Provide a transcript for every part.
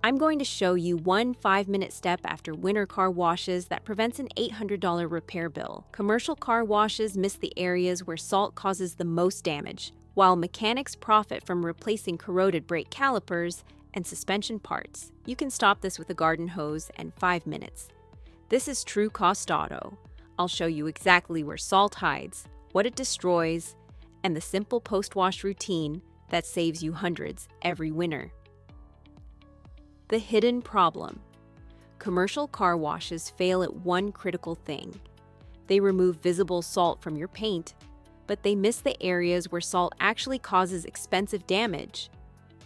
I'm going to show you one 5-minute step after winter car washes that prevents an $800 repair bill. Commercial car washes miss the areas where salt causes the most damage, while mechanics profit from replacing corroded brake calipers and suspension parts. You can stop this with a garden hose and 5 minutes. This is True Cost Auto. I'll show you exactly where salt hides, what it destroys, and the simple post-wash routine that saves you hundreds every winter. The hidden problem. Commercial car washes fail at one critical thing. They remove visible salt from your paint, but they miss the areas where salt actually causes expensive damage.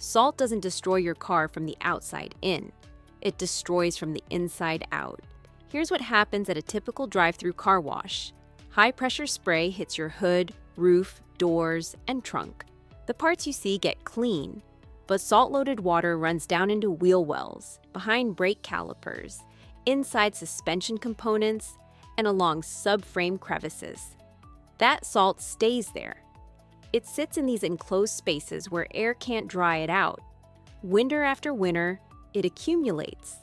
Salt doesn't destroy your car from the outside in. It destroys from the inside out. Here's what happens at a typical drive-through car wash. High-pressure spray hits your hood, roof, doors, and trunk. The parts you see get clean, but salt-loaded water runs down into wheel wells, behind brake calipers, inside suspension components, and along subframe crevices. That salt stays there. It sits in these enclosed spaces where air can't dry it out. Winter after winter, it accumulates.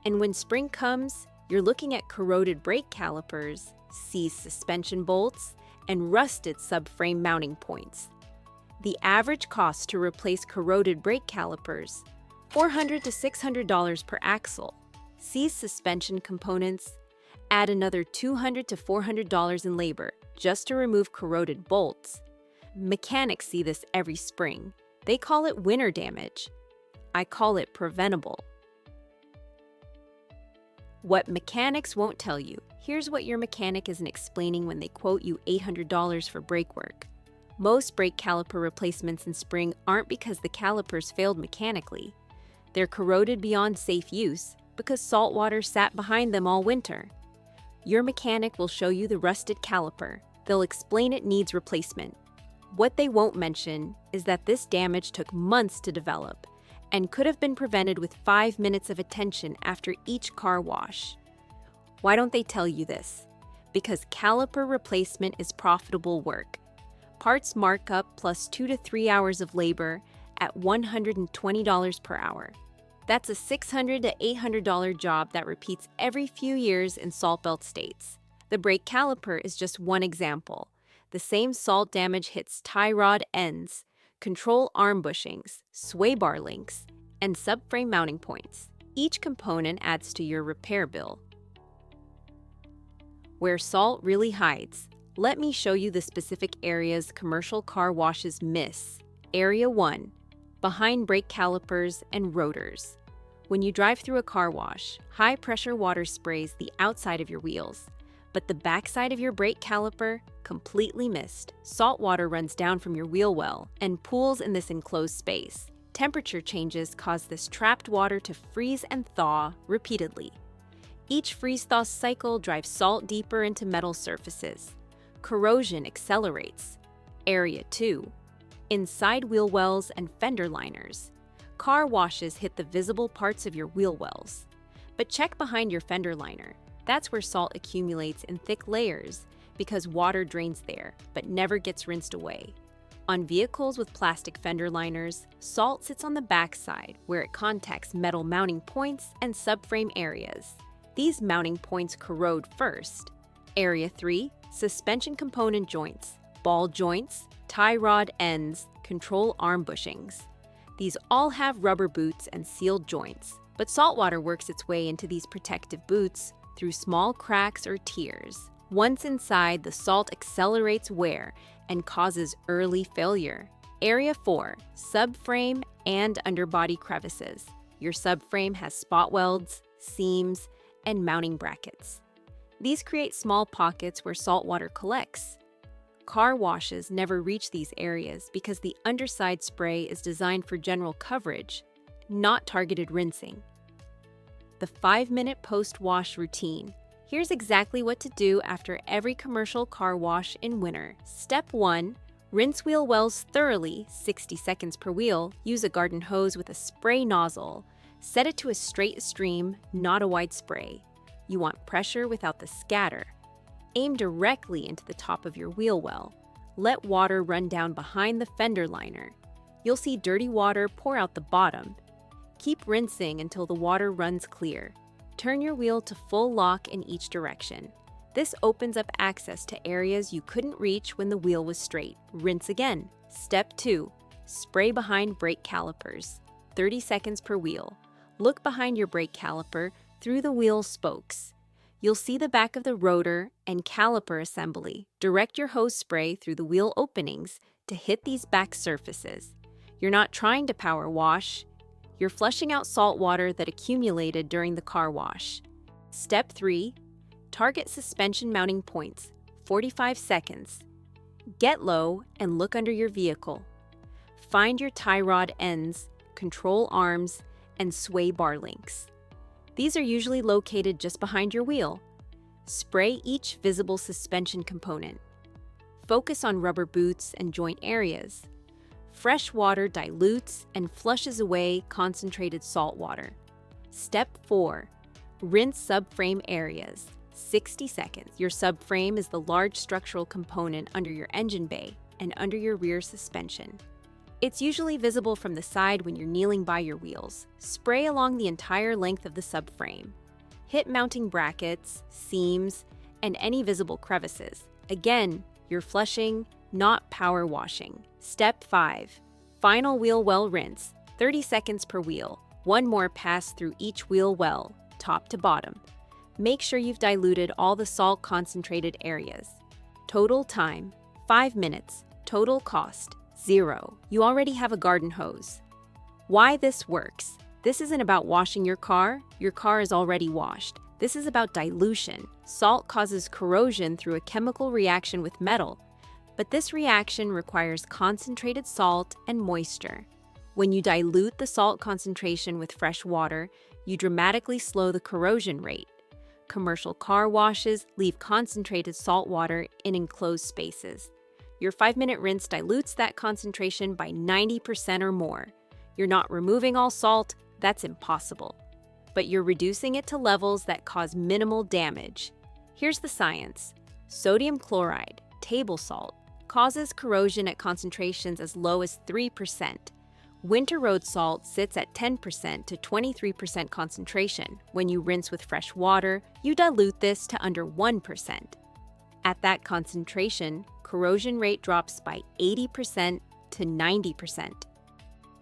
And when spring comes, you're looking at corroded brake calipers, seized suspension bolts, and rusted subframe mounting points. The average cost to replace corroded brake calipers, $400 to $600 per axle. Seized suspension components, add another $200 to $400 in labor just to remove corroded bolts. Mechanics see this every spring. They call it winter damage. I call it preventable. What mechanics won't tell you. Here's what your mechanic isn't explaining when they quote you $800 for brake work. Most brake caliper replacements in spring aren't because the calipers failed mechanically. They're corroded beyond safe use because salt water sat behind them all winter. Your mechanic will show you the rusted caliper. They'll explain it needs replacement. What they won't mention is that this damage took months to develop and could have been prevented with 5 minutes of attention after each car wash. Why don't they tell you this? Because caliper replacement is profitable work. Parts markup plus 2 to 3 hours of labor at $120 per hour. That's a $600 to $800 job that repeats every few years in salt belt states. The brake caliper is just one example. The same salt damage hits tie rod ends, control arm bushings, sway bar links, and subframe mounting points. Each component adds to your repair bill. Where salt really hides. Let me show you the specific areas commercial car washes miss. Area 1. Behind brake calipers and rotors. When you drive through a car wash, high-pressure water sprays the outside of your wheels, but the backside of your brake caliper completely missed. Salt water runs down from your wheel well and pools in this enclosed space. Temperature changes cause this trapped water to freeze and thaw repeatedly. Each freeze-thaw cycle drives salt deeper into metal surfaces. Corrosion accelerates. Area 2. Inside wheel wells and fender liners. Car washes hit the visible parts of your wheel wells. But check behind your fender liner. That's where salt accumulates in thick layers because water drains there, but never gets rinsed away. On vehicles with plastic fender liners, salt sits on the backside where it contacts metal mounting points and subframe areas. These mounting points corrode first. Area 3, suspension component joints, ball joints, tie rod ends, control arm bushings. These all have rubber boots and sealed joints, but saltwater works its way into these protective boots through small cracks or tears. Once inside, the salt accelerates wear and causes early failure. Area 4, subframe and underbody crevices. Your subframe has spot welds, seams, and mounting brackets. These create small pockets where salt water collects. Car washes never reach these areas because the underside spray is designed for general coverage, not targeted rinsing. The 5-minute post-wash routine. Here's exactly what to do after every commercial car wash in winter. Step 1. Rinse wheel wells thoroughly, 60 seconds per wheel. Use a garden hose with a spray nozzle. Set it to a straight stream, not a wide spray. You want pressure without the scatter. Aim directly into the top of your wheel well. Let water run down behind the fender liner. You'll see dirty water pour out the bottom. Keep rinsing until the water runs clear. Turn your wheel to full lock in each direction. This opens up access to areas you couldn't reach when the wheel was straight. Rinse again. Step 2. Spray behind brake calipers. 30 seconds per wheel. Look behind your brake caliper through the wheel spokes. You'll see the back of the rotor and caliper assembly. Direct your hose spray through the wheel openings to hit these back surfaces. You're not trying to power wash. You're flushing out salt water that accumulated during the car wash. Step 3. Target suspension mounting points. 45 seconds. Get low and look under your vehicle. Find your tie rod ends, control arms, and sway bar links. These are usually located just behind your wheel. Spray each visible suspension component. Focus on rubber boots and joint areas. Fresh water dilutes and flushes away concentrated salt water. Step 4. Rinse subframe areas. 60 seconds. Your subframe is the large structural component under your engine bay and under your rear suspension. It's usually visible from the side when you're kneeling by your wheels. Spray along the entire length of the subframe. Hit mounting brackets, seams, and any visible crevices. Again, you're flushing, not power washing. Step 5. Final wheel well rinse. 30 seconds per wheel. One more pass through each wheel well, top to bottom. Make sure you've diluted all the salt concentrated areas. Total time, 5 minutes. Total cost, 0. You already have a garden hose. Why this works? This isn't about washing your car is already washed. This is about dilution. Salt causes corrosion through a chemical reaction with metal, but this reaction requires concentrated salt and moisture. When you dilute the salt concentration with fresh water, you dramatically slow the corrosion rate. Commercial car washes leave concentrated salt water in enclosed spaces. Your 5-minute rinse dilutes that concentration by 90% or more. You're not removing all salt, that's impossible. But you're reducing it to levels that cause minimal damage. Here's the science. Sodium chloride, table salt, causes corrosion at concentrations as low as 3%. Winter road salt sits at 10% to 23% concentration. When you rinse with fresh water, you dilute this to under 1%. At that concentration, corrosion rate drops by 80% to 90%.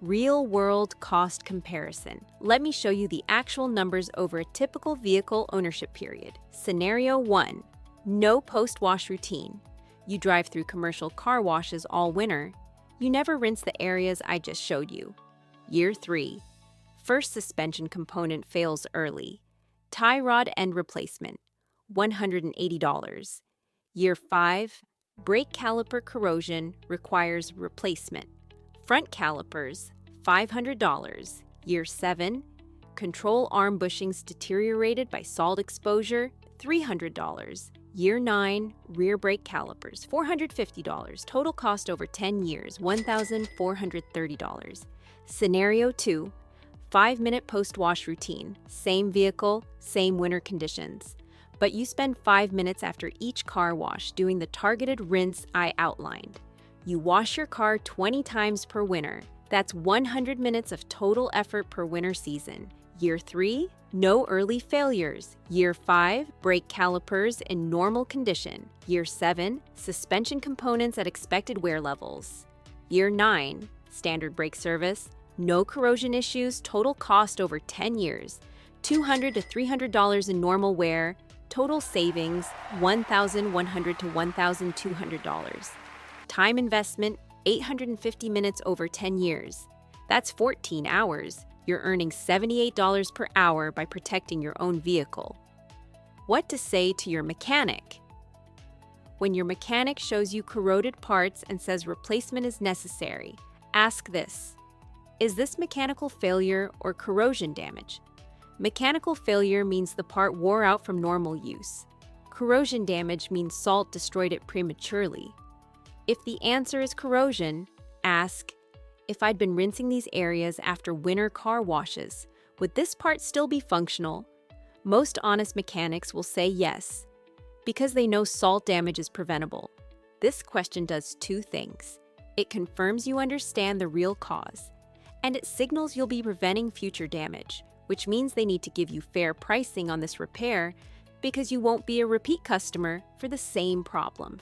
Real-world cost comparison. Let me show you the actual numbers over a typical vehicle ownership period. Scenario 1. No post-wash routine. You drive through commercial car washes all winter. You never rinse the areas I just showed you. Year 3. First suspension component fails early. Tie rod end replacement, $180. Year 5. Brake caliper corrosion requires replacement. Front calipers, $500. Year 7. Control arm bushings deteriorated by salt exposure, $300. Year 9, rear brake calipers, $450. Total cost over 10 years, $1,430. Scenario 2, 5-minute post-wash routine. Same vehicle, same winter conditions. But you spend 5 minutes after each car wash doing the targeted rinse I outlined. You wash your car 20 times per winter. That's 100 minutes of total effort per winter season. Year 3, no early failures. Year 5, brake calipers in normal condition. Year 7, suspension components at expected wear levels. Year 9, standard brake service, no corrosion issues, total cost over 10 years, $200 to $300 in normal wear, total savings, $1,100 to $1,200. Time investment, 850 minutes over 10 years. That's 14 hours. You're earning $78 per hour by protecting your own vehicle. What to say to your mechanic? When your mechanic shows you corroded parts and says replacement is necessary, ask this: is this mechanical failure or corrosion damage? Mechanical failure means the part wore out from normal use. Corrosion damage means salt destroyed it prematurely. If the answer is corrosion, ask, if I'd been rinsing these areas after winter car washes, would this part still be functional? Most honest mechanics will say yes, because they know salt damage is preventable. This question does two things. It confirms you understand the real cause, and it signals you'll be preventing future damage, which means they need to give you fair pricing on this repair because you won't be a repeat customer for the same problem.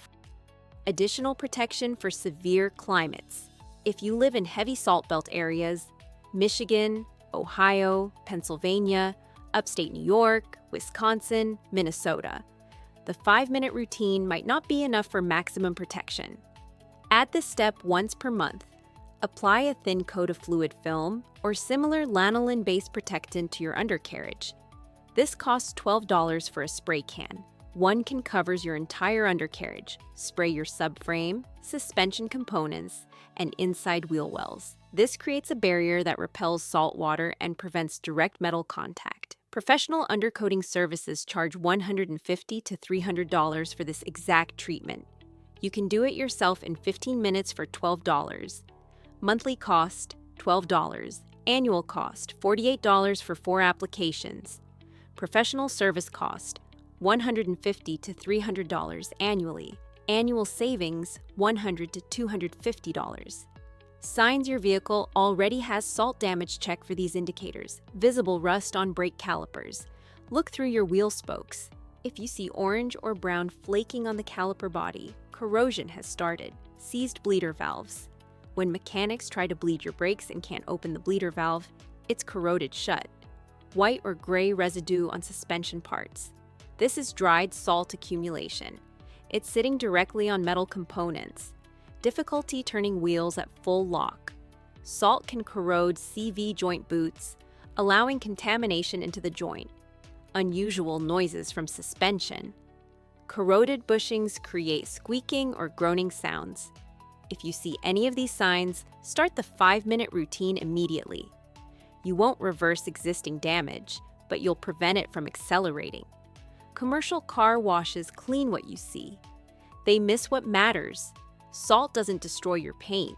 Additional protection for severe climates. If you live in heavy salt belt areas, Michigan, Ohio, Pennsylvania, upstate New York, Wisconsin, Minnesota, the 5-minute routine might not be enough for maximum protection. Add this step once per month. Apply a thin coat of fluid film or similar lanolin-based protectant to your undercarriage. This costs $12 for a spray can. One can covers your entire undercarriage, spray your subframe, suspension components, and inside wheel wells. This creates a barrier that repels salt water and prevents direct metal contact. Professional undercoating services charge $150 to $300 for this exact treatment. You can do it yourself in 15 minutes for $12. Monthly cost, $12. Annual cost, $48 for 4 applications. Professional service cost, $150 to $300 annually. Annual savings, $100 to $250. Signs your vehicle already has salt damage. Check for these indicators. Visible rust on brake calipers. Look through your wheel spokes. If you see orange or brown flaking on the caliper body, corrosion has started. Seized bleeder valves. When mechanics try to bleed your brakes and can't open the bleeder valve, it's corroded shut. White or gray residue on suspension parts. This is dried salt accumulation. It's sitting directly on metal components. Difficulty turning wheels at full lock. Salt can corrode CV joint boots, allowing contamination into the joint. Unusual noises from suspension. Corroded bushings create squeaking or groaning sounds. If you see any of these signs, start the 5-minute routine immediately. You won't reverse existing damage, but you'll prevent it from accelerating. Commercial car washes clean what you see. They miss what matters. Salt doesn't destroy your paint.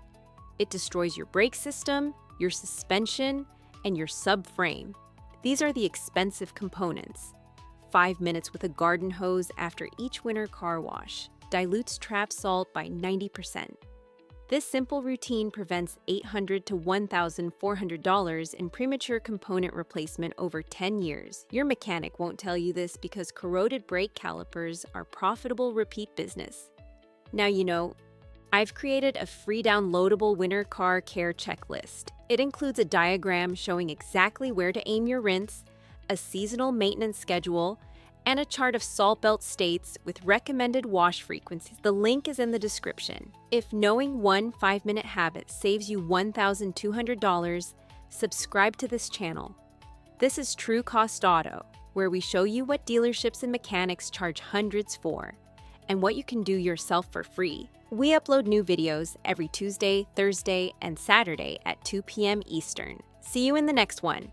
It destroys your brake system, your suspension, and your subframe. These are the expensive components. 5 minutes with a garden hose after each winter car wash dilutes trapped salt by 90%. This simple routine prevents $800 to $1,400 in premature component replacement over 10 years. Your mechanic won't tell you this because corroded brake calipers are profitable repeat business. Now you know, I've created a free downloadable winter car care checklist. It includes a diagram showing exactly where to aim your rinse, a seasonal maintenance schedule, and a chart of salt belt states with recommended wash frequencies. The link is in the description. If knowing one 5-minute habit saves you $1,200, subscribe to this channel. This is True Cost Auto, where we show you what dealerships and mechanics charge hundreds for, and what you can do yourself for free. We upload new videos every Tuesday, Thursday, and Saturday at 2 p.m. Eastern. See you in the next one.